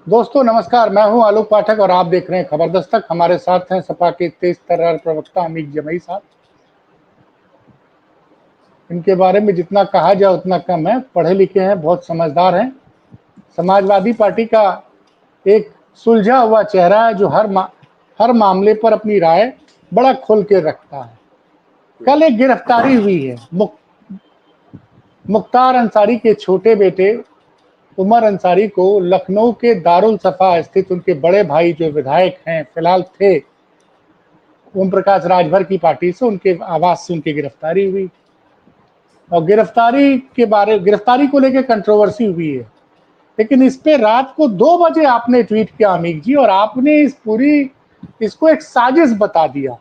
दोस्तों नमस्कार, मैं हूं आलोक पाठक और आप देख रहे हैं खबर दस्तक। हमारे साथ हैं सपा के तेज तर्रार प्रवक्ता अमीर जमई साहब। इनके बारे में जितना कहा जाए उतना कम है। पढ़े लिखे हैं, बहुत समझदार हैं। समाजवादी पार्टी का एक सुलझा हुआ चेहरा है जो हर मामले पर अपनी राय बड़ा खुल के रखता है। कल एक गिरफ्तारी हुई है मुख्तार अंसारी के छोटे बेटे उमर अंसारी को लखनऊ के दारुल सफा स्थित उनके बड़े भाई जो विधायक हैं, फिलहाल थे ओम प्रकाश राजभर की पार्टी से, उनके आवास से उनकी गिरफ्तारी हुई। और गिरफ्तारी को लेकर कंट्रोवर्सी हुई है। लेकिन इस पे रात को 2 बजे आपने ट्वीट किया अमीर जी, और आपने इसको एक साजिश बता दिया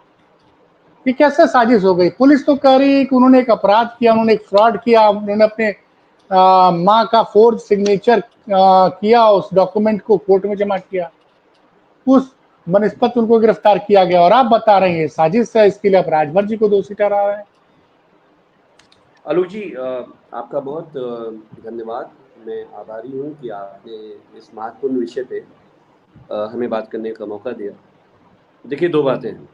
कि कैसे साजिश हो गई। पुलिस तो कह रही है कि उन्होंने एक अपराध किया, उन्होंने एक फ्रॉड किया, उन्होंने अपने माँ का फोर्ज सिग्नेचर किया, उस डॉक्यूमेंट को कोर्ट में जमा किया, उस बनिस्पत उनको गिरफ्तार किया गया, और आप बता रहे हैं साजिश है। इसके लिए आप राजभर जी को दोषी ठहरा रहे हैं। आलोक जी, आपका बहुत धन्यवाद। मैं आभारी हूँ कि आपने इस महत्वपूर्ण विषय पे हमें बात करने का मौका दिया। देखिए, 2 बातें हैं।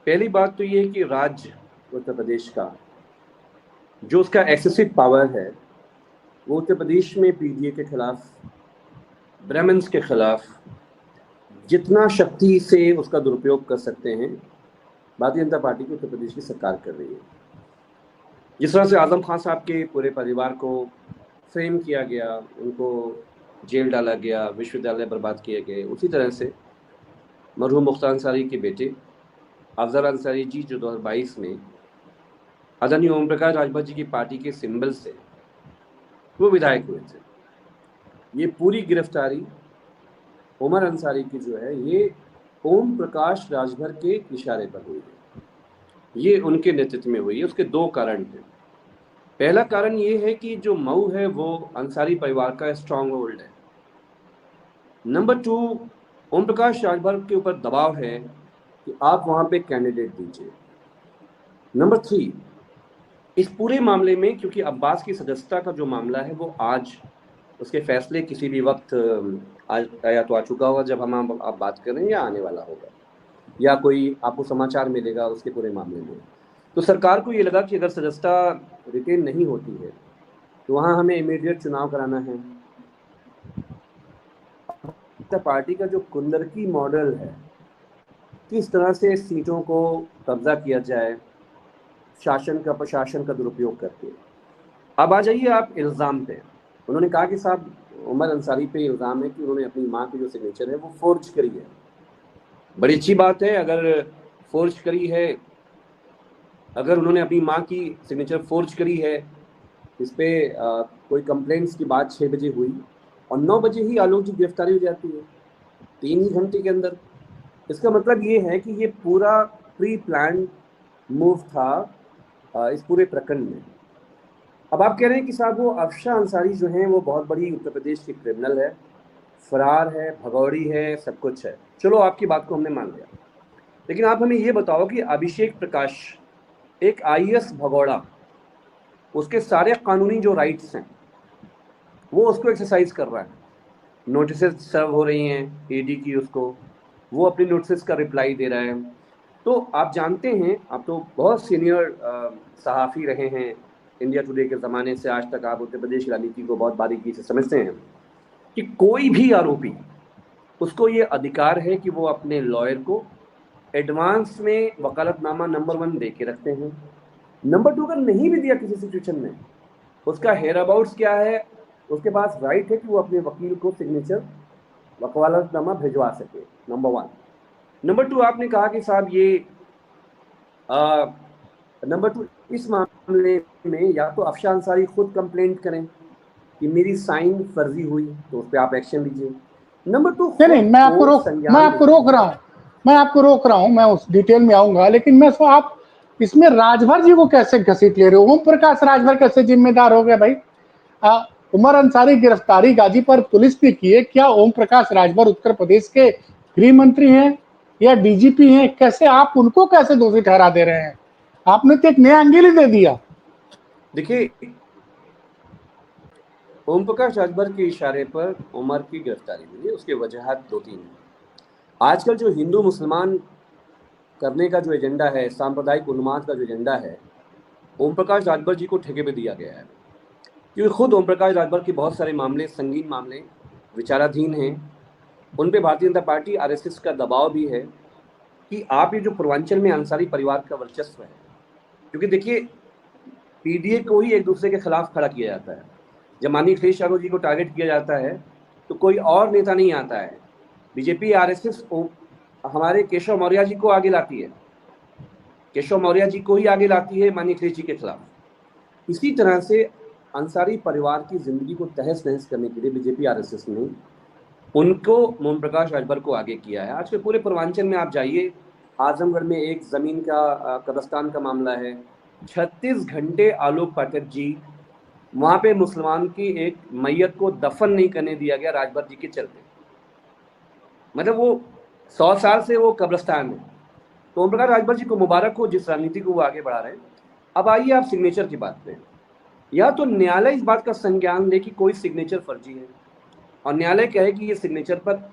पहली बात तो ये है कि राज्य उत्तर प्रदेश का जो उसका एक्सेसिव पावर है, वो उत्तर प्रदेश में पीडीए के खिलाफ, ब्राह्मण्स के खिलाफ जितना शक्ति से उसका दुरुपयोग कर सकते हैं, भारतीय जनता पार्टी की उत्तर प्रदेश की सरकार कर रही है। जिस तरह से आजम खान साहब के पूरे परिवार को फ्रेम किया गया, उनको जेल डाला गया, विश्वविद्यालय बर्बाद किए गए, उसी तरह से मरहूम मुख्तार अंसारी के बेटे अफजल अंसारी जी जो 2022 में आदरणीय ओम प्रकाश राजभर जी की पार्टी के सिंबल से वो विधायक हुए थे। ये पूरी गिरफ्तारी उमर अंसारी की जो है, ये ओम प्रकाश राजभर के इशारे पर हुई है, ये उनके नेतृत्व में हुई है। उसके 2 कारण थे। पहला कारण ये है कि जो मऊ है वो अंसारी परिवार का स्ट्रॉन्ग होल्ड है। नंबर 2, ओम प्रकाश राजभर के ऊपर दबाव है कि आप वहां पे कैंडिडेट दीजिए। नंबर 3, इस पूरे मामले में क्योंकि अब्बास की सदस्यता का जो मामला है वो आज उसके फैसले किसी भी वक्त आज या तो आ चुका होगा जब हम आप बात कर रहे हैं, या आने वाला होगा, या कोई आपको समाचार मिलेगा उसके पूरे मामले में। तो सरकार को ये लगा कि अगर सदस्यता रिटेन नहीं होती है तो वहाँ हमें इमीडिएट चुनाव कराना है। पार्टी का जो कुंदरकी मॉडल है, किस तरह से सीटों को कब्जा किया जाए शासन का प्रशासन का दुरुपयोग करके। अब आ जाइए आप इल्ज़ाम पे। उन्होंने कहा कि साहब उमर अंसारी पे इल्ज़ाम है कि उन्होंने अपनी माँ की जो सिग्नेचर है वो फोर्ज करी है। बड़ी अच्छी बात है अगर फोर्ज करी है, अगर उन्होंने अपनी माँ की सिग्नेचर फोर्ज करी है। इस पे कोई कंप्लेंट्स की बात 6 बजे हुई और 9 बजे ही आलोक जी गिरफ्तारी हो जाती है, 3 ही घंटे के अंदर। इसका मतलब ये है कि ये पूरा प्री प्लान मूव था इस पूरे प्रकरण में। अब आप कह रहे हैं कि साहब वो अफशा अंसारी जो हैं वो बहुत बड़ी उत्तर प्रदेश की क्रिमिनल है, फरार है, भगौड़ी है, सब कुछ है। चलो आपकी बात को हमने मान लिया, लेकिन आप हमें ये बताओ कि अभिषेक प्रकाश एक आईएएस भगौड़ा, उसके सारे कानूनी जो राइट्स हैं वो उसको एक्सरसाइज कर रहा है। नोटिस सर्व हो रही हैं ईडी की उसको, वो अपनी नोटिस का रिप्लाई दे रहा है। तो आप जानते हैं, आप तो बहुत सीनियर सहाफ़ी रहे हैं, इंडिया टुडे के ज़माने से आज तक आप उत्तर प्रदेश राजनीति को बहुत बारीकी से समझते हैं कि कोई भी आरोपी, उसको ये अधिकार है कि वो अपने लॉयर को एडवांस में वकालतनामा नंबर 1 दे के रखते हैं। नंबर 2, अगर नहीं भी दिया किसी सिचुएशन में, उसका हेयर अबाउट्स क्या है, उसके पास राइट है कि वो अपने वकील को सिग्नेचर वकालतनामा भिजवा सके। नंबर 1। नंबर 2, आपने कहा कि साहब ये नंबर 2, इस मामले में या तो अफशा अंसारी खुद कंप्लेंट करें कि मेरी साइन फर्जी हुई, तो उस पर आप एक्शन लीजिए। नंबर 2, नहीं, खुद मैं कोर्ट संज्ञान आपको रोक रहा हूँ। मैं उस डिटेल में आऊंगा, लेकिन आप इसमें राजभर जी को कैसे घसीट ले रहे हो? ओम प्रकाश राजभर कैसे जिम्मेदार हो गए भाई? उमर अंसारी गिरफ्तारी गाजीपुर पुलिस ने की है, क्या ओम प्रकाश राजभर उत्तर प्रदेश के गृह मंत्री हैं या डीजीपी हैं? कैसे आप उनको कैसे दोषी ठहरा दे रहे हैं? आपने तो एक नया एंगल ही दे दिया। देखिए, ओम प्रकाश राजभर के इशारे पर उमर की गिरफ्तारी हुई है। उसके वजहात 2-3 हैं। आजकल जो हिंदू मुसलमान करने का जो एजेंडा है, सांप्रदायिक उन्माद का जो एजेंडा है, ओम प्रकाश राजभर जी को ठेके पे दिया गया है। क्योंकि खुद ओम प्रकाश राजभर के बहुत सारे मामले, संगीन मामले विचाराधीन हैं। उन पे भारतीय जनता पार्टी, आरएसएस का दबाव भी है कि आप ये जो पूर्वांचल में अंसारी परिवार का वर्चस्व है, क्योंकि देखिए पीडीए को ही एक दूसरे के खिलाफ खड़ा किया जाता है। जब माननीय अखिलेश यादव जी को टारगेट किया जाता है तो कोई और नेता नहीं आता है। बीजेपी आरएसएस हमारे केशव मौर्य जी को आगे लाती है, केशव मौर्य जी को ही आगे लाती है माननीय अखिलेश जी के खिलाफ। इसी तरह से अंसारी परिवार की जिंदगी को तहस नहस करने के लिए बीजेपी आरएसएस ने उनको, ओम प्रकाश राजभर को आगे किया है। आज के पूरे पूर्वांचल में आप जाइए, आजमगढ़ में एक जमीन का कब्रिस्तान का मामला है। 36 घंटे आलोक पाठक जी वहां पे मुसलमान की एक मैयत को दफन नहीं करने दिया गया राजभर जी के चलते। मतलब वो 100 साल से वो कब्रिस्तान है। तो ओम प्रकाश राजभर जी को मुबारक हो जिस राजनीति को वो आगे बढ़ा रहे हैं। अब आइए आप सिग्नेचर की बात पे। या तो न्यायालय इस बात का संज्ञान ले कि कोई सिग्नेचर फर्जी है और न्यायालय कहे कि ये सिग्नेचर पर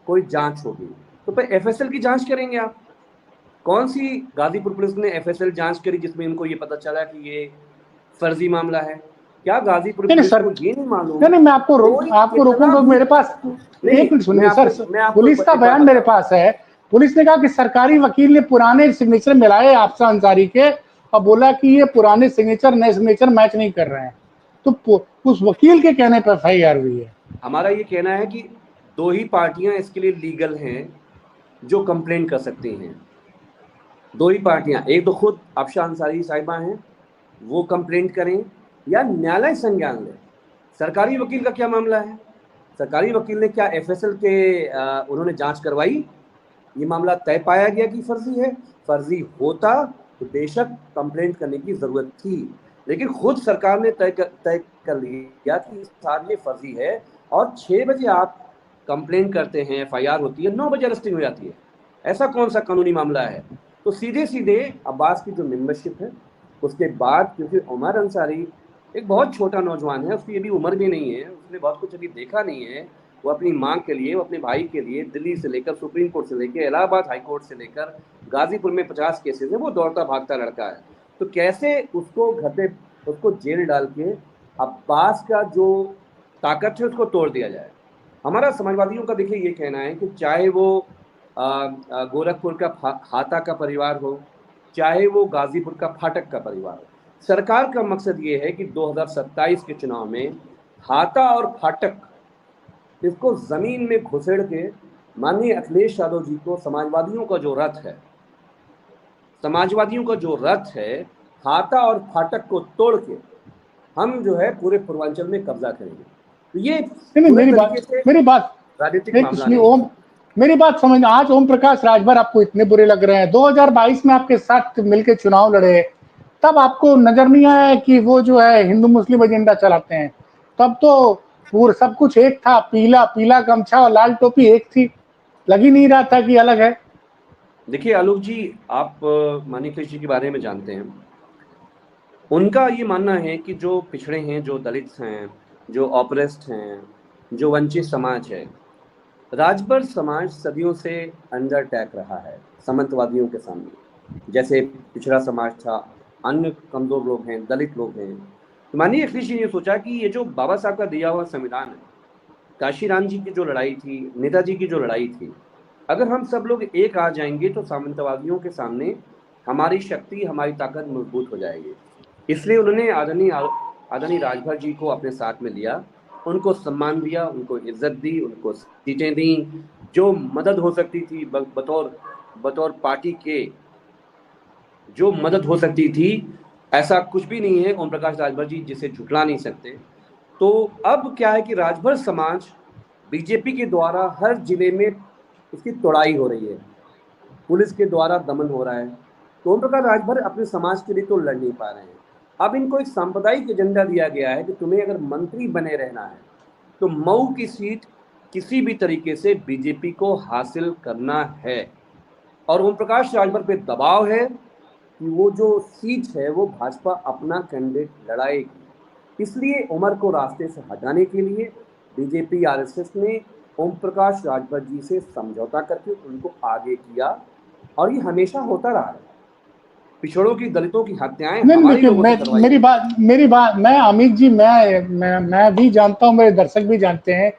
कोई जांच होगी, तो फिर एफएसएल की जांच करेंगे आप। कौन सी गाजीपुर पुलिस ने एफएसएल जांच करी जिसमें इनको ये पता चला कि ये फर्जी मामला है? क्या गाजीपुर नहीं नहीं पुलिस सर, को ये नहीं मालूम नहीं नहीं, मैं कोई आपको कितना रोकूंगा। भी? मेरे पास नहीं, एक मिनट मैं सुनिए सर। आपको पुलिस का एक बात बयान मेरे बता रहा हूँ। पास है। पुलिस ने कहा कि सरकारी वकील ने पुराने सिग्नेचर मिलाए आपसा अंसारी के और बोला कि ये पुराने सिग्नेचर नए सिग्नेचर मैच नहीं कर रहे हैं। तो उस वकील के कहने पर एफआईआर हुई है। हमारा ये कहना है कि 2 ही पार्टियां इसके लिए लीगल हैं जो कंप्लेन कर सकती हैं। 2 ही पार्टियां, एक तो खुद अफशा अंसारी साहिबा हैं, वो कंप्लेंट करें या न्यायालय संज्ञान ले। सरकारी वकील का क्या मामला है? सरकारी वकील ने क्या एफएसएल के उन्होंने जांच करवाई? ये मामला तय पाया गया कि फर्जी है। फर्जी होता तो बेशक कंप्लेंट करने की जरूरत थी, लेकिन खुद सरकार ने तय कर लिया कि साहब ये फर्जी है और 6 बजे आप कंप्लेंट करते हैं, एफआईआर होती है, 9 बजे अरेस्टिंग हो जाती है। ऐसा कौन सा कानूनी मामला है? तो सीधे सीधे अब्बास की जो मेंबरशिप है उसके बाद, क्योंकि उमर अंसारी एक बहुत छोटा नौजवान है, उसकी अभी उम्र भी नहीं है, उसने बहुत कुछ अभी देखा नहीं है। वो अपनी माँ के लिए, वो अपने भाई के लिए दिल्ली से लेकर सुप्रीम कोर्ट से लेकर इलाहाबाद हाई कोर्ट से लेकर गाजीपुर में 50 केसेस है, वो दौड़ता भागता लड़का है। तो कैसे उसको घर पे, उसको जेल डाल के अब्बास का जो ताकत है उसको तोड़ दिया जाए? हमारा समाजवादियों का देखिए ये कहना है कि चाहे वो गोरखपुर का हाता का परिवार हो, चाहे वो गाजीपुर का फाटक का परिवार हो, सरकार का मकसद ये है कि 2027 के चुनाव में हाता और फाटक इसको जमीन में घुसेड़ के माननीय अखिलेश यादव जी को, समाजवादियों का जो रथ है, समाजवादियों का जो रथ है, हाता और फाटक को तोड़ के हम जो है पूरे पूर्वांचल में कब्जा करेंगे। तो ये नहीं नहीं, पूरे तरीके से मेरी बात राजनीतिक एक मामला सुनिए नहीं ओम, है। मेरी बात समझ। आज ओम प्रकाश राजभर आपको इतने बुरे लग रहे हैं, 2022 में आपके साथ मिलकर चुनाव लड़े, तब आपको नजर नहीं आया कि वो जो है हिंदू मुस्लिम एजेंडा चलाते हैं? तब तो पूरा सब कुछ एक था, पीला पीला गमछा और लाल टोपी एक थी, लग ही नहीं रहा था कि अलग है। देखिए आलोक जी, आप मानिक जी के बारे में जानते हैं। उनका ये मानना है कि जो पिछड़े हैं, जो दलित हैं, जो ऑपरेस्ट हैं, जो वंचित समाज है, राजभर समाज सदियों से अंडर अटैक रहा है सामंतवादियों के सामने। जैसे पिछड़ा समाज था, अन्य कमजोर लोग हैं, दलित लोग हैं। तो माननीय अखिलेश जी ने सोचा कि ये जो बाबा साहब का दिया हुआ संविधान है, काशीराम जी की जो लड़ाई थी, नेताजी की जो लड़ाई थी, अगर हम सब लोग एक आ जाएंगे तो सामंतवादियों के सामने हमारी शक्ति, हमारी ताकत मजबूत हो जाएगी। इसलिए उन्होंने आदरणीय राजभर जी को अपने साथ में लिया, उनको सम्मान दिया, उनको इज्जत दी, उनको सीटें दी। जो मदद हो सकती थी बतौर बतौर पार्टी के, जो मदद हो सकती थी, ऐसा कुछ भी नहीं है ओम प्रकाश राजभर जी जिसे झुठला नहीं सकते। तो अब क्या है कि राजभर समाज बीजेपी के द्वारा हर जिले में उसकी तोड़ाई हो रही है, पुलिस के द्वारा दमन हो रहा है। तो ओम प्रकाश राजभर अपने समाज के लिए तो लड़ नहीं पा रहे हैं। अब इनको एक सांप्रदायिक एजेंडा दिया गया है कि तुम्हें अगर मंत्री बने रहना है तो मऊ की सीट किसी भी तरीके से बीजेपी को हासिल करना है। और ओम प्रकाश राजभर पे दबाव है कि वो जो सीट है वो भाजपा अपना कैंडिडेट लड़ाएगी। इसलिए उमर को रास्ते से हटाने के लिए बीजेपी आरएसएस ने ओम प्रकाश राजभर जी से समझौता करके उनको आगे किया, और ये हमेशा होता रहा है। पिछड़ों की, दलितों की हत्याएं नहीं हमारे देखिए, लोगों से करवाई मेरी गई। बात मैं अमित जी, मैं भी जानता हूँ, मेरे दर्शक भी जानते हैं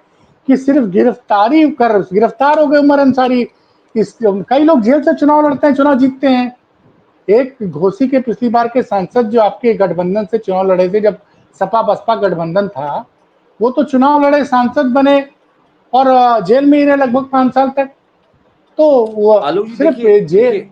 कि सिर्फ गिरफ्तार हो गए उमर अंसारी। इस कई लोग जेल से चुनाव लड़ते हैं, चुनाव जीतते हैं। एक घोसी के पिछली बार के सांसद जो आपके गठबंधन से चुनाव लड़े थे, जब सपा बसपा गठबंधन था, वो तो चुनाव लड़े, सांसद बने और जेल में ही रहे लगभग 5 साल तक। तो वो आलोक जी सिर्फ देखिए, जेल,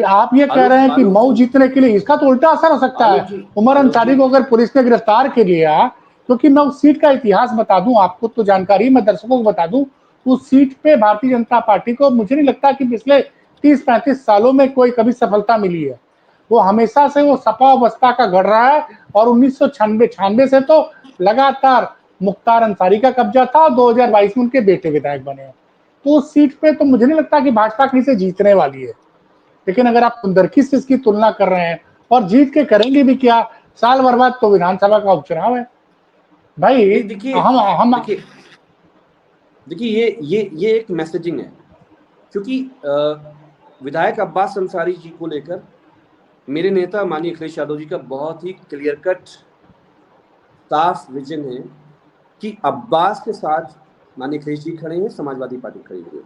आप ये कह रहे हैं कि आलोक मऊ जी, जीतने के लिए, इसका तो उल्टा असर हो सकता है। आलोक जी, उमर आलोक जी, अंसारी को अगर पुलिस ने गिरफ्तार कर लिया, क्योंकि मैं उस सीट का इतिहास बता दूं आपको, तो जानकारी मैं दर्शकों को बता दूं, उस सीट पे भारतीय जनता पार्टी को मुझे नहीं लगता कि पिछले 30-35 सालों में कोई कभी सफलता मिली है। वो हमेशा से वो सपा और बसपा का गढ़ रहा है, और 1996 से तो लगातार मुख्तार अंसारी का कब्जा था, 2022 में उनके बेटे विधायक बने हैं। तो उस सीट पे तो मुझे नहीं लगता कि भाजपा कहीं से जीतने वाली है। लेकिन अगर आप कुंदरकी से इसकी तुलना कर रहे हैं, और जीत के करेंगे भी क्या, साल भर बाद तो विधानसभा का उपचुनाव है भाई। नहीं देखिए, हम देखिए देखिए ये एक मैसेजिंग है, क्योंकि विधायक अब्बास अंसारी जी को लेकर मेरे नेता माननीय अखिलेश यादव जी का बहुत ही क्लियर कट साफ विजन है कि अब्बास के साथ माननीय अखिलेश जी खड़े हैं, समाजवादी पार्टी खड़ी हुई है।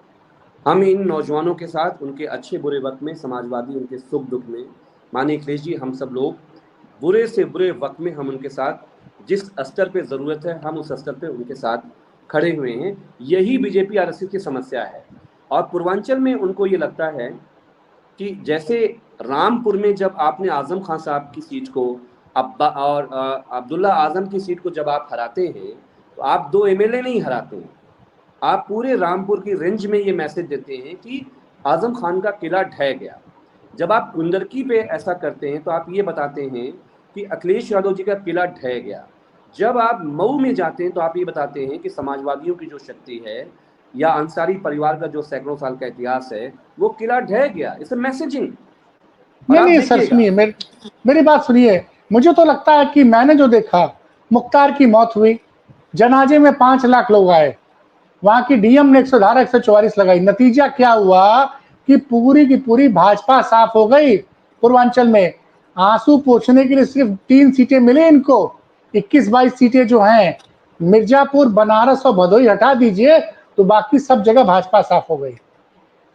हम इन नौजवानों के साथ, उनके अच्छे बुरे वक्त में, समाजवादी उनके सुख दुख में, माननीय अखिलेश जी, हम सब लोग बुरे से बुरे वक्त में हम उनके साथ, जिस स्तर पे जरूरत है हम उस स्तर पे उनके साथ खड़े हुए हैं। यही बीजेपी आरएसएस की समस्या है। और पूर्वांचल में उनको ये लगता है कि जैसे रामपुर में जब आपने आजम खान साहब की सीट को, अब्बा और अब्दुल्ला आजम की सीट को जब आप हराते हैं, तो आप 2 एमएलए नहीं हराते हैं, आप पूरे रामपुर की रेंज में ये मैसेज देते हैं कि आजम खान का किला ढह गया। जब आप कुंदरकी पे ऐसा करते हैं तो आप ये बताते हैं कि अखिलेश यादव जी का किला ढह गया। जब आप मऊ में जाते हैं तो आप ये बताते हैं कि समाजवादियों की जो शक्ति है या अंसारी परिवार का जो सैकड़ों साल का इतिहास है, वो किला ढह गया। It's messaging. और नहीं आप नहीं सर, देखिएगा, सुनिए, मेरी बात सुनिए। मुझे तो लगता है कि मैंने जो देखा, मुख्तार की मौत हुई, जनाजे में 5 लाख लोग आए, वहां की डीएम ने 100 धारा 144 लगाई, नतीजा क्या हुआ कि पूरी की पूरी भाजपा साफ हो गई पूर्वांचल में। आंसू पोंछने के लिए सिर्फ 3 सीटें मिले इनको। 21-22 सीटें जो हैं, मिर्जापुर, बनारस और भदोही हटा दीजिए, तो बाकी सब जगह भाजपा साफ हो गई।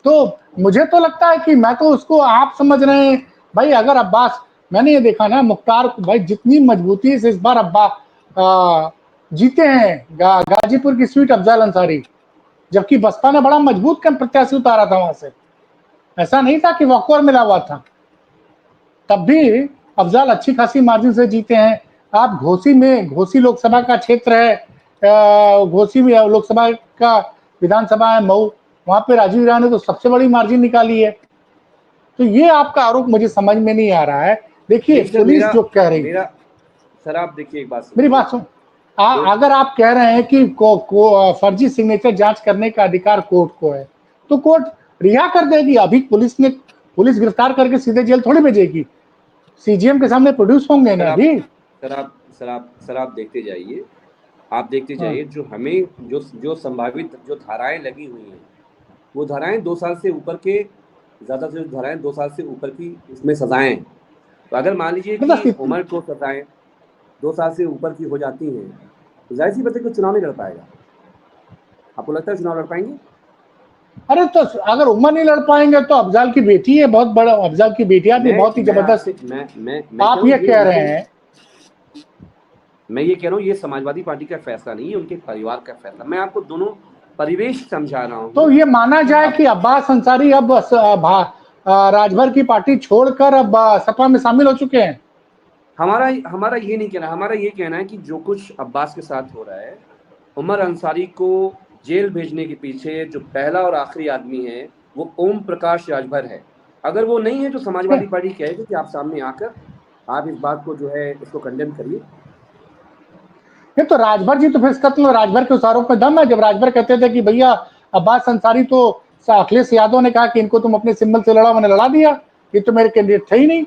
तो मुझे तो लगता है कि, मैं तो उसको, आप समझ रहे हैं भाई, अगर अब्बास, मैंने ये देखा ना, मुख्तार भाई जितनी मजबूती से इस बार जीते हैं गाजीपुर की सीट अफजल अंसारी, जबकि बसपा ने बड़ा मजबूत कम प्रत्याशी उतारा था वहां से। ऐसा नहीं था कि वॉकओवर मिला हुआ था, तब भी अफजल अच्छी खासी मार्जिन से जीते हैं। आप घोसी लोकसभा का क्षेत्र है, घोसी में लोकसभा का विधानसभा है मऊ, वहां पे राजीव राय ने तो सबसे बड़ी मार्जिन निकाली है। तो ये आपका आरोप मुझे समझ में नहीं आ रहा है। देखिए, देखिए सर, पुलिस मेरा जो कह रही, मेरा सर, आप देखिए, एक बात मेरी समझिए। बात सुन, तो अगर आप कह रहे हैं कि फर्जी सिग्नेचर जांच करने का अधिकार कोर्ट को है, तो कोर्ट रिहा कर देगी। अभी पुलिस गिरफ्तार करके सीधे जेल थोड़ी भेजेगी, सीजीएम के सामने प्रोड्यूस होंगे सर ना आप अभी। सर आप देखते जाइए, आप देखते हाँ। जाइए, जो हमें जो संभावित जो धाराएं लगी हुई हैं, वो धाराएं 2 साल से ऊपर के, ज़्यादा से धाराएं 2 साल से ऊपर की इसमें सजाएं हैं। तो अगर मान लीजिए कि मतलब, उमर को सजाएं 2 साल से ऊपर की हो जाती हैं, तो जाहिर सी बात है कि चुनाव नहीं लड़ पाएगा। आपको लगता है चुनाव लड़ पाएंगे? अरे तो अगर उमर नहीं लड़ पाएंगे, तो अफजल की बेटी है, बहुत बड़ा, अफजल की बेटियां भी मैं बहुत ही मैं आपसे जबरदस्त। मैं कह आप रहा ये हूँ, ये कह रहे उनके, हैं, मैं ये कह रहा हूँ, ये समाजवादी पार्टी का फैसला नहीं है, उनके परिवार का फैसला। मैं आपको दोनों परिवेश समझा रहा तो हूँ ये माना कि जाए अब कि अब्बास अंसारी अब राजभर की पार्टी छोड़कर अब सपा में शामिल हो चुके हैं। हमारा हमारा ये नहीं कहना, हमारा ये कहना है कि जो कुछ अब्बास के साथ हो रहा है, उमर अंसारी को जेल भेजने के पीछे जो पहला और आखिरी आदमी है, वो ओम प्रकाश राजभर है। अगर वो नहीं है तो समाजवादी पार्टी कहेगी कि आप सामने आकर आप इस बात को जो है इसको कंडेम करिए। ये तो राजभर जी, तो फिर इसका तो राजभर के उस आरोप में दम है, जब राजभर कहते थे कि भैया अब्बास अंसारी तो, अखिलेश यादव ने कहा कि इनको तुम अपने सिंबल से लड़ा, मैंने लड़ा दिया, ये तो मेरे कैंडिडेट थे ही नहीं।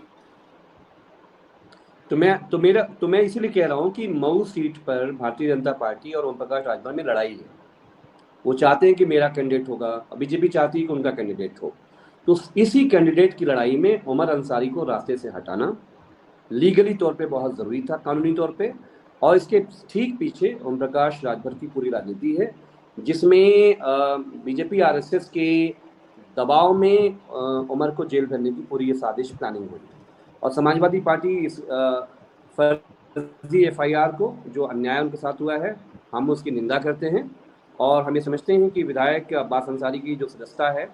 तो मैं इसीलिए कह रहा हूँ कि मऊ सीट पर भारतीय जनता पार्टी और ओम प्रकाश राजभर में लड़ाई है। वो चाहते हैं कि मेरा कैंडिडेट होगा, बीजेपी चाहती है कि उनका कैंडिडेट हो। तो इसी कैंडिडेट की लड़ाई में उमर अंसारी को रास्ते से हटाना लीगली तौर पे बहुत ज़रूरी था, कानूनी तौर पे। और इसके ठीक पीछे ओम प्रकाश राजभर की पूरी राजनीति है, जिसमें बीजेपी आरएसएस के दबाव में उमर को जेल भरने की पूरी ये साजिश प्लानिंग हुई। और समाजवादी पार्टी इस फर्जी एफआईआर को, जो अन्याय उनके साथ हुआ है, हम उसकी निंदा करते हैं। और हम ये समझते हैं कि विधायक अब्बास अंसारी की जो सदस्यता है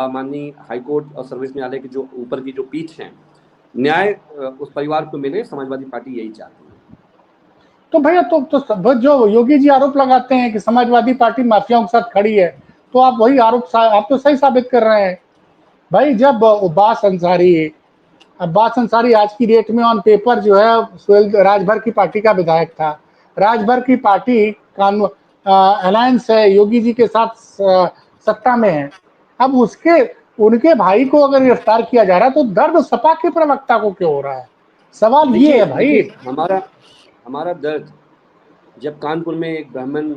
माननीय हाईकोर्ट और सर्वोच्च न्यायालय की जो ऊपर की जो पीठ है, न्याय उस परिवार को मिले, समाजवादी पार्टी यही चाहती है। तो भैया तो जो योगी जी आरोप लगाते हैं कि समाजवादी पार्टी माफियाओं के साथ खड़ी है, तो आप वही आरोप आप तो सही साबित कर रहे हैं भाई। जब अब्बास अंसारी आज की डेट में ऑन पेपर जो है राजभर की पार्टी का विधायक था। राजभर की पार्टी कानून अलायंस है, योगी जी के साथ सत्ता में है। अब उनके भाई को अगर गिरफ्तार किया जा रहा है तो दर्द सपा के प्रवक्ता को क्यों हो रहा है? सवाल ये है भाई। हमारा दर्द, जब कानपुर में एक ब्राह्मण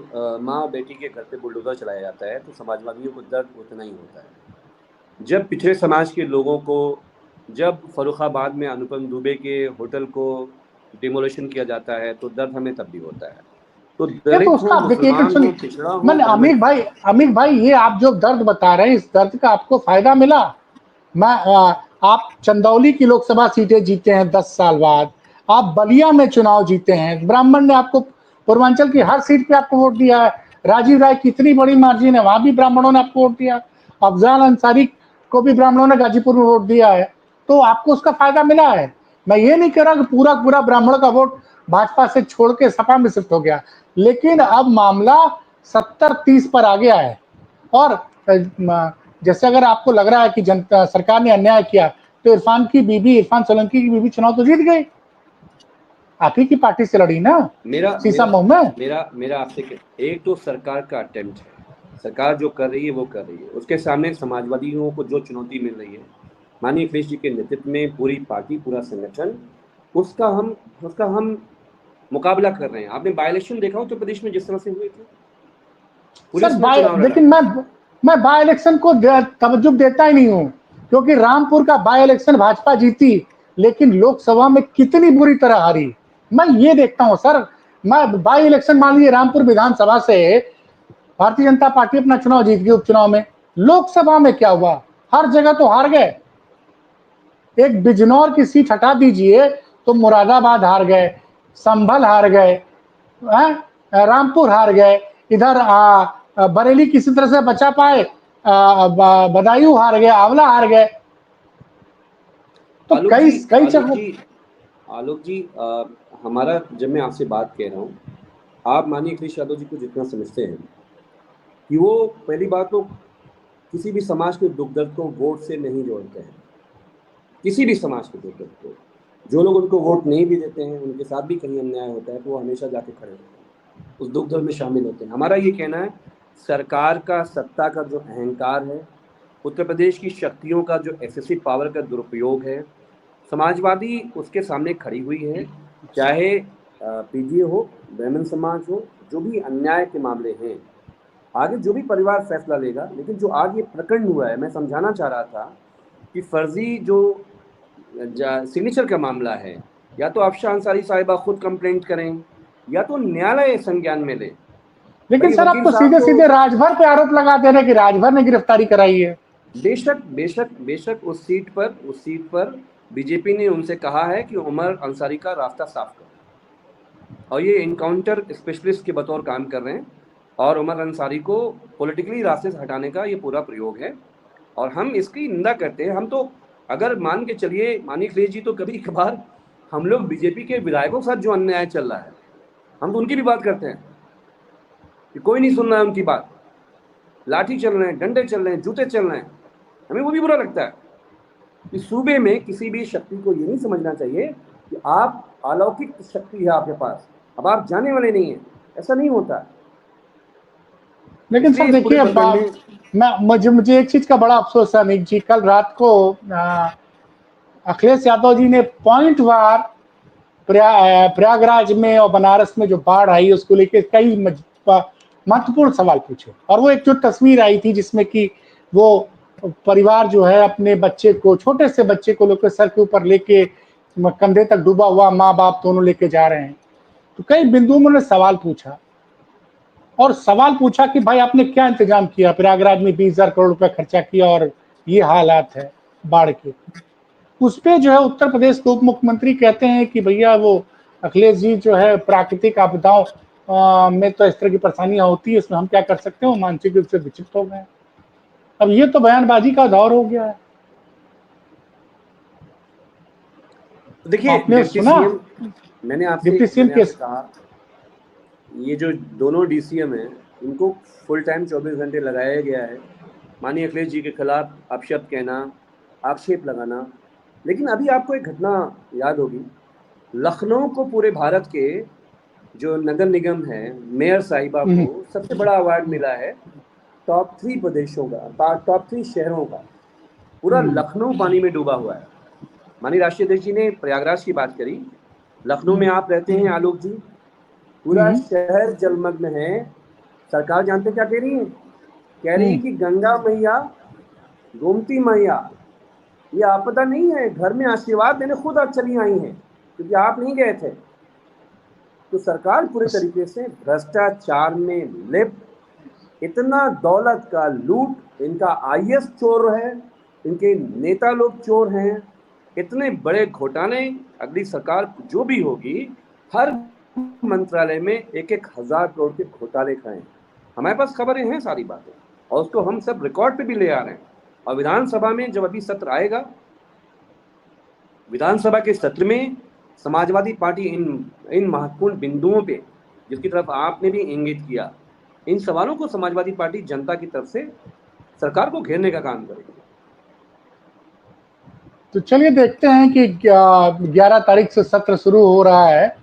माँ और बेटी के घर पे बुलडोजर चलाया जाता है तो समाजवादियों को दर्द उतना ही होता है। जब पिछड़े समाज के लोगों को, जब फर्रुखाबाद में अनुपम दुबे के होटल को डिमोलिशन किया जाता है तो दर्द हमें तब भी होता है। तो ये तो दलित हो, उसका देखिए, मुसलमान हो, पिछड़ा हो, मैंने अमीर भाई ये आप जो दर्द बता रहे हैं, इस दर्द का आपको फायदा मिला? आप चंदौली की लोकसभा सीटें जीते हैं 10 साल बाद, आप बलिया में चुनाव जीते हैं, ब्राह्मण ने आपको पूर्वांचल की हर सीट पे आपको वोट दिया है। राजीव राय की इतनी बड़ी मार्जिन है, वहां भी ब्राह्मणों ने आपको वोट दिया। अफजाल अंसारी को भी ब्राह्मणों ने गाजीपुर में वोट दिया है, तो आपको उसका फायदा मिला है। मैं ये नहीं कह रहा कि पूरा पूरा ब्राह्मण का वोट भाजपा से छोड़ के सपा में शिफ्ट हो गया, लेकिन अब मामला 70-30 पर आ गया है। और जैसे अगर आपको लग रहा है कि जनता सरकार ने अन्याय किया, तो इरफान सोलंकी की बीबी चुनाव तो जीत गई, आप ही की पार्टी से लड़ी ना सीसा मऊ में। मेरा आपसे, एक तो सरकार का अटेम्प्ट है, सरकार जो कर रही है वो कर रही है, उसके सामने समाजवादियों को जो चुनौती मिल रही है, माननीय अखिलेश जी के नेतृत्व में पूरी पार्टी, पूरा संगठन, उसका हम मुकाबला कर रहे हैं। आपने बाई इलेक्शन देखा उत्तर प्रदेश में जिस तरह से हुए थे, सर लेकिन मैं बाई इलेक्शन को तवज्जो देता ही नहीं हूं, क्योंकि रामपुर का बाई इलेक्शन भाजपा जीती, लेकिन लोकसभा में कितनी बुरी तरह हारी, मैं ये देखता हूं सर। मैं बाई इलेक्शन, मान लीजिए रामपुर विधानसभा से भारतीय जनता पार्टी अपना चुनाव जीत गई उपचुनाव में, लोकसभा में क्या हुआ? हर जगह तो हार गए। एक बिजनौर की सीट हटा दीजिए तो मुरादाबाद हार गए, संभल हार गए, रामपुर हार गए, इधर बरेली किसी तरह से बचा पाए, बदायूं हार गए, आंवला हार गए। तो कई जगह। आलोक जी, हमारा, जब मैं आपसे बात कह रहा हूँ, आप माननीय अखिलेश यादव जी को जितना समझते हैं कि वो पहली बात तो किसी भी समाज के दुख दर्द को वोट से नहीं जोड़ते हैं। किसी भी समाज के दुख दर्द को, जो लोग उनको वोट नहीं भी देते हैं, उनके साथ भी कहीं अन्याय होता है तो वो हमेशा जाके खड़े होते हैं, उस दुख दर्द में शामिल होते हैं। हमारा ये कहना है, सरकार का सत्ता का जो अहंकार है, उत्तर प्रदेश की शक्तियों का जो एक्सेसिव पावर का दुरुपयोग है, समाजवादी उसके सामने खड़ी हुई है। चाहे पीजीए हो, ब्राह्मण समाज हो, जो भी अन्याय के मामले हैं, आगे जो भी परिवार फैसला लेगा। लेकिन जो आज ये प्रकरण हुआ है, मैं समझाना चाह रहा था कि फर्जी जो सिग्नेचर का मामला है, या तो अफशान अंसारी साहिबा खुद कंप्लेंट करें या तो न्यायालय संज्ञान में ले। लेकिन सर आप तो सीधे सीधे राजभर पे आरोप लगा दे रहे कि राजभर ने गिरफ्तारी कराई है। बेशक बेशक बेशक उस सीट पर बीजेपी ने उनसे कहा है कि उमर अंसारी का रास्ता साफ करो, और ये इनकाउंटर स्पेशलिस्ट के बतौर काम कर रहे हैं, और उमर अंसारी को पॉलिटिकली रास्ते से हटाने का ये पूरा प्रयोग है, और हम इसकी निंदा करते हैं। हम तो, अगर मान के चलिए माननीय अखिलेश जी, तो कभी कभार हम लोग बीजेपी के विधायकों के साथ जो अन्याय चल रहा है, हम तो उनकी भी बात करते हैं कि कोई नहीं सुन रहा है उनकी बात, लाठी चल रहे हैं, डंडे चल रहे हैं, जूते चल रहे हैं, हमें वो भी बुरा लगता है। कि सूबे में किसी भी शक्ति को ये नहीं समझना चाहिए कि आप अलौकिक शक्ति है आपके पास, अब आप जाने वाले नहीं हैं, ऐसा नहीं होता। लेकिन सर देखिए, मुझे एक चीज का बड़ा अफसोस है अमित जी, कल रात को अखिलेश यादव जी ने पॉइंट वार प्रयागराज में और बनारस में जो बाढ़ आई उसको लेकर कई महत्वपूर्ण सवाल पूछे। और वो एक जो तस्वीर आई थी जिसमें कि वो परिवार जो है अपने बच्चे को, छोटे से बच्चे को लेकर सर के ऊपर लेके कंधे तक डूबा हुआ माँ बाप दोनों लेके जा रहे हैं। तो कई बिंदुओं में उन्होंने सवाल पूछा, और सवाल पूछा कि भाई आपने क्या इंतजाम किया, प्रयागराज में 20,000 करोड़ रुपए खर्चा किया और ये हालात है बाढ़ के। उस पे जो है उत्तर प्रदेश के उप मुख्यमंत्री कहते हैं कि भैया वो अखिलेश जी जो है प्राकृतिक आपदाओं में तो इस तरह की परेशानियां होती है, इसमें हम क्या कर सकते हैं, वो मानसिक रूप से विचलित हो गए। अब ये तो बयानबाजी का दौर हो गया है। देखिए आपने डिप्टी सुना सीएम, मैंने डिप्टी सीएम के आपसे कहा, ये जो दोनों डीसीएम हैं इनको फुल टाइम 24 घंटे लगाया गया है माननीय अखिलेश जी के खिलाफ अपशब्द कहना, आक्षेप लगाना। लेकिन अभी आपको एक घटना याद होगी, लखनऊ को पूरे भारत के जो नगर निगम है, मेयर साहिबा को सबसे बड़ा अवार्ड मिला है टॉप 3 प्रदेशों का, टॉप 3 शहरों का। पूरा लखनऊ पानी में डूबा हुआ है। माननीय राष्ट्रीय अध्यक्ष जी ने प्रयागराज की बात करी, लखनऊ में आप रहते हैं आलोक जी, पूरा शहर जलमग्न है। सरकार जानते क्या कह रही है? कह रही है कि गंगा मैया, गोमती मैया, ये आपदा नहीं है, घर में आशीर्वाद देने खुद अब चली आई हैं, क्योंकि आप नहीं गए थे। तो सरकार पूरे तरीके से भ्रष्टाचार में लिप्त, इतना दौलत का लूट, इनका आईएएस चोर है, इनके नेता लोग चोर हैं, इतने बड़े घोटाले। अगली सरकार जो भी होगी, हर मंत्रालय में 1-1 हजार करोड़ के घोटाले खाए। हमारे पास खबरें हैं सारी बातें, और उसको हम सब रिकॉर्ड पे भी ले आ रहे हैं। और विधानसभा में जब अभी सत्र आएगा, विधानसभा के सत्र में समाजवादी पार्टी इन महत्वपूर्ण बिंदुओं पे, जिसकी तरफ आपने भी इंगित किया, इन सवालों को समाजवादी पार्टी जनता की तरफ से सरकार को घेरने का काम करेगी। तो चलिए देखते हैं कि 11 तारीख से सत्र शुरू हो रहा है,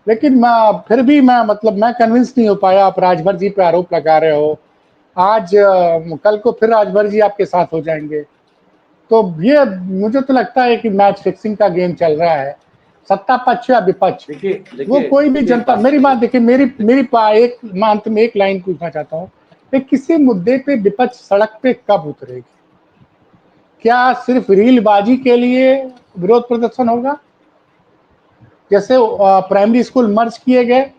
लेकिन फिर भी मैं कन्विंस नहीं हो पाया। आप राजभर जी पे आरोप लगा रहे हो, आज कल को फिर राजभर जी आपके साथ हो जाएंगे, तो ये मुझे तो लगता है कि मैच फिक्सिंग का गेम चल रहा है। सत्ता पक्ष या विपक्ष, वो कोई भी जनता, मेरी बात देखिए, एक अंत में एक लाइन पूछना चाहता हूँ कि किसी मुद्दे पे विपक्ष सड़क पे कब उतरेगी? क्या सिर्फ रीलबाजी के लिए विरोध प्रदर्शन होगा? जैसे प्राइमरी स्कूल मर्ज किए गए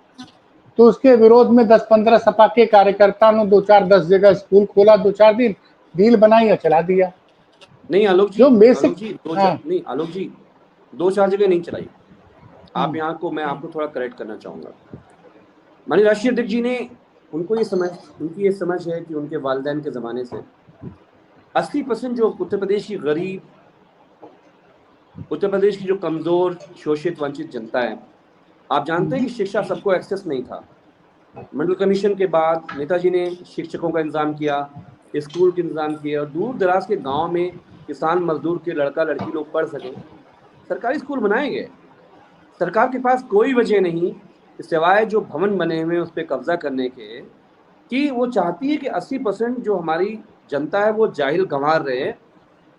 तो उसके विरोध में 10-15 सपा के कार्यकर्ता ने 2-4-10 जगह स्कूल खोला, 2-4 दिन रील बनाई और चला दिया। नहीं आलोक जी, जो बेसिक, नहीं आलोक जी, 2-4 जगह नहीं चलाई। आप यहाँ को मैं आपको थोड़ा करेक्ट करना चाहूँगा। माननीय राष्ट्रीय अध्यक्ष जी ने, उनकी ये समझ है कि उनके वालिदैन के ज़माने से 80% जो उत्तर प्रदेश की गरीब, उत्तर प्रदेश की जो कमज़ोर, शोषित, वंचित जनता है, आप जानते हैं कि शिक्षा सबको एक्सेस नहीं था। मंडल कमीशन के बाद नेताजी ने शिक्षकों का इंतजाम किया, स्कूल के इंतजाम किया, और दूर दराज के गांव में किसान मजदूर के लड़का लड़की लोग पढ़ सकें, सरकारी स्कूल बनाए गए। सरकार के पास कोई वजह नहीं, सिवाय जो भवन बने हुए उस पर कब्जा करने के, कि वो चाहती है कि 80% जो हमारी जनता है वो जाहिल गंवार रहे,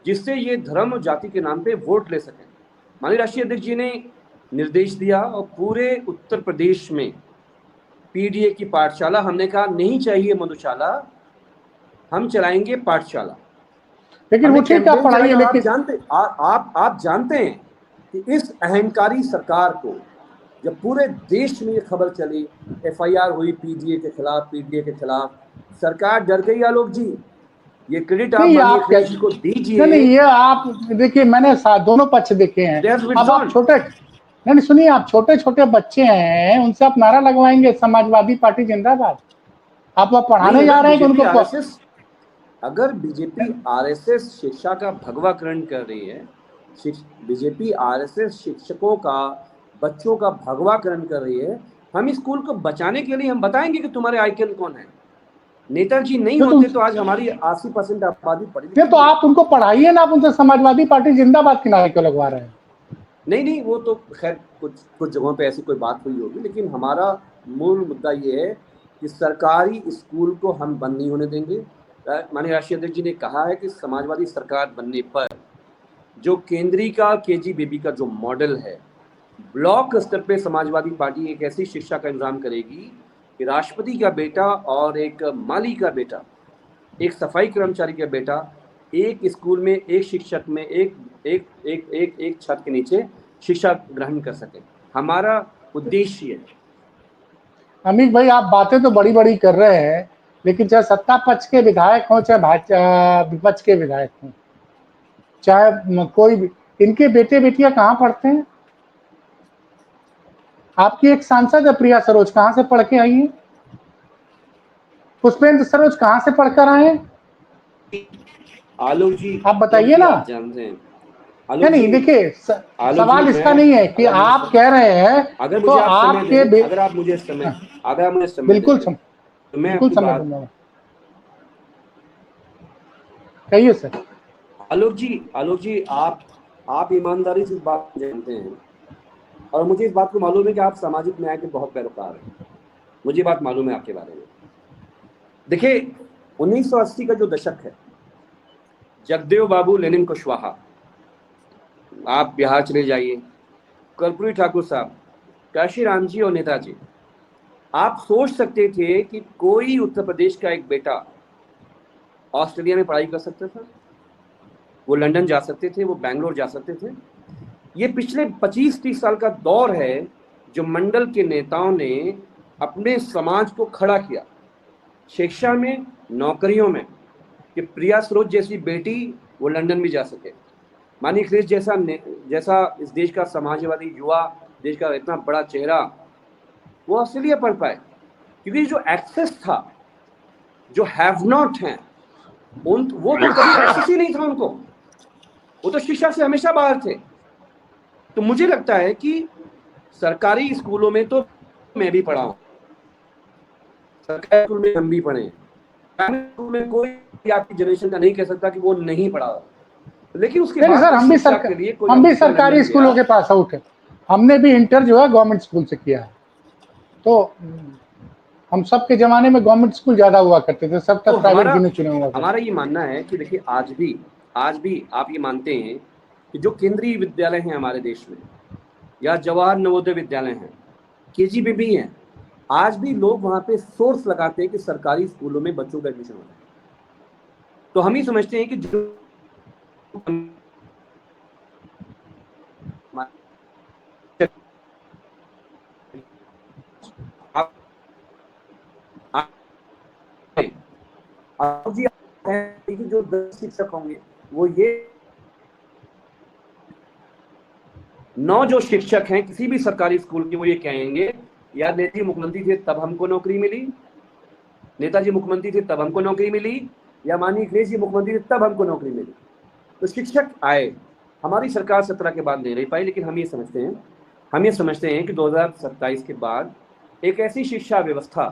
जिससे ये धर्म और जाति के नाम पे वोट ले सकें। माननीय राष्ट्रीय अध्यक्ष जी ने निर्देश दिया और पूरे उत्तर प्रदेश में पीडीए की पाठशाला, हमने कहा नहीं चाहिए मधुशाला, हम चलाएंगे पाठशाला। लेकिन वो ठीक है, पढ़ाइए, लेकिन आप जानते हैं कि इस अहंकारी सरकार को जब पूरे देश में ये खबर चली, एफआईआर हुई पीडीए के खिलाफ, सरकार डर गई। आलोक जी, ये क्रेडिट आप माननीय अखिलेश जी को दीजिए। नहीं, ये आप देखिए, मैंने दोनों पक्ष देखे हैं। अब आप नहीं सुनिए, आप छोटे छोटे बच्चे हैं, उनसे आप नारा लगवाएंगे समाजवादी पार्टी जिंदाबाद? आप पढ़ाने जा रहे हैं कि उनको? अगर बीजेपी आरएसएस शिक्षा का भगवाकरण कर रही है, बीजेपी आरएसएस शिक्षकों का, बच्चों का भगवाकरण कर रही है, हम स्कूल को बचाने के लिए हम बताएंगे कि तुम्हारे आइकन कौन है। नेताजी नहीं होते तो आज हमारी 80% आबादी पढ़ी। तो आप उनको पढ़ाइए ना, आप उनसे समाजवादी पार्टी जिंदाबाद के नारे क्यों लगवा रहे हैं? नहीं, वो तो खैर कुछ जगहों पे ऐसी कोई बात हुई होगी, लेकिन हमारा मूल मुद्दा ये है कि सरकारी स्कूल को हम बंद नहीं होने देंगे। माननीय राष्ट्रीय अध्यक्ष जी ने कहा है कि समाजवादी सरकार बनने पर जो केंद्रीय का केजी बेबी का जो मॉडल है, ब्लॉक स्तर पे समाजवादी पार्टी एक ऐसी शिक्षा का इंतजाम करेगी कि राष्ट्रपति का बेटा और एक माली का बेटा, एक सफाई कर्मचारी का बेटा एक स्कूल में, एक शिक्षक में, एक एक एक एक एक छत के नीचे शिक्षा ग्रहण कर सके। हमारा उद्देश्य है। अमित भाई, आप बातें तो बड़ी बड़ी कर रहे हैं, लेकिन चाहे सत्ता पक्ष के विधायक हों चाहे विपक्ष के विधायक हों, चाहे कोई भी, इनके बेटे बेटियां कहाँ पढ़ते हैं? आपकी एक सांसद है प्रिया सरोज, कहाँ से पढ़ के आई है? पुष्पेंद्र सरोज कहाँ से पढ़कर आए हैं? आलोक जी, आप बताइए ना। आप जानते हैं आलोक नहीं, जी, देखिए सवाल जी, इसका नहीं है कि आप कह रहे हैं, अगर तो मुझे आप समय आपके दें, अगर आप मुझे समय बिल्कुल देते तो मैं बिल्कुल आपकी समय बात। दूंगा। कहिए सर। आलोक जी, आप ईमानदारी से इस बात को जानते हैं और मुझे इस बात को मालूम है कि आप सामाजिक न्याय के बहुत पैरोकार हैं। मुझे बात मालूम है आपके बारे में। देखिए, 1980 का जो दशक है, जगदेव बाबू, लेनिन कुशवाहा, आप बिहार चले जाइए, कर्पूरी ठाकुर साहब, काशीराम जी और नेताजी। आप सोच सकते थे कि कोई उत्तर प्रदेश का एक बेटा ऑस्ट्रेलिया में पढ़ाई कर सकता था? वो लंदन जा सकते थे, वो बैंगलोर जा सकते थे। ये पिछले 25-30 साल का दौर है जो मंडल के नेताओं ने अपने समाज को खड़ा किया, शिक्षा में, नौकरियों में, कि प्रिया सरोज जैसी बेटी वो लंदन भी जा सके, मानी अखिलेश जैसा इस देश का समाजवादी युवा, देश का इतना बड़ा चेहरा, वो ऑस्ट्रेलिया पढ़ पाए। क्योंकि जो एक्सेस था, जो हैव नॉट हैं, वो तो कभी एक्सेस ही नहीं था उनको, वो तो शिक्षा से हमेशा बाहर थे। तो मुझे लगता है कि सरकारी स्कूलों में तो मैं भी पढ़ा हूं, सरकारी स्कूल में हम भी पढ़े, स्कूल में कोई आपकी जनरेशन का नहीं कह सकता कि वो नहीं पढ़ा, लेकिन उसके नहीं बाद सर, हम भी सरकारी स्कूलों के पास आउट है। हमने भी इंटर जो है गवर्नमेंट स्कूल से किया है। तो हम सबके जमाने में गवर्नमेंट स्कूल ज्यादा हुआ करते थे, सब तक प्राइवेट गिने चुने हुआ करते। हमारा ये मानना है कि देखिए, आज भी आप ये मानते हैं कि जो केंद्रीय विद्यालय हैं हमारे देश में, या जवाहर नवोदय विद्यालय हैं, केजीबी भी हैं, आज भी लोग वहां पे सोर्स लगाते हैं कि सरकारी स्कूलों में बच्चों का एडमिशन होना है। तो हम ही समझते हैं कि जो जो 10 शिक्षक होंगे, वो ये 9 जो शिक्षक हैं किसी भी सरकारी स्कूल के, वो ये कहेंगे, यार नेताजी मुख्यमंत्री थे तब हमको नौकरी मिली, नेताजी मुख्यमंत्री थे तब हमको नौकरी मिली, या माननीय अखिलेश जी मुख्यमंत्री थे तब हमको नौकरी मिली। तो शिक्षक आए, हमारी सरकार 17 के बाद नहीं रह पाई, लेकिन हम ये समझते हैं कि 2027 के बाद एक ऐसी शिक्षा व्यवस्था,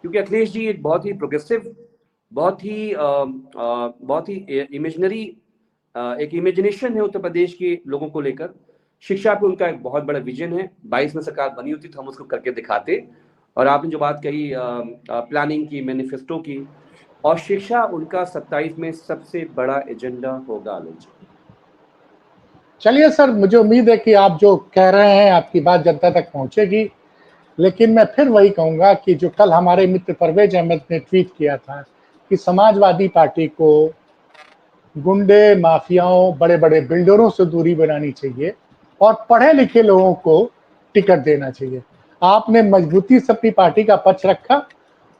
क्योंकि अखिलेश जी एक बहुत ही प्रोग्रेसिव, बहुत ही इमेजिनरी, एक इमेजिनेशन है उत्तर प्रदेश के लोगों को लेकर। शिक्षा पे उनका एक बहुत बड़ा विजन है। 22 में सरकार बनी होती तो हम उसको करके दिखाते। और आपने जो बात कही प्लानिंग की, मैनिफेस्टो की, और शिक्षा उनका 27 में सबसे बड़ा एजेंडा होगा। आलोक जी, चलिए सर, मुझे उम्मीद है कि आप जो कह रहे हैं आपकी बात जनता तक पहुंचेगी। लेकिन मैं फिर वही कहूंगा कि जो कल हमारे मित्र परवेज अहमद ने ट्वीट किया था कि समाजवादी पार्टी को गुंडे, माफियाओं, बड़े बड़े बिल्डरों से दूरी बनानी चाहिए और पढ़े लिखे लोगों को टिकट देना चाहिए। आपने मजबूती से अपनी पार्टी का पक्ष रखा।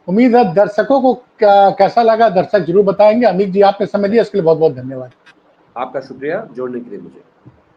उम्मीद है दर्शकों को कैसा लगा, दर्शक जरूर बताएंगे। अमित जी, आपने समय दिया, इसके लिए बहुत बहुत धन्यवाद। आपका शुक्रिया जोड़ने के लिए मुझे।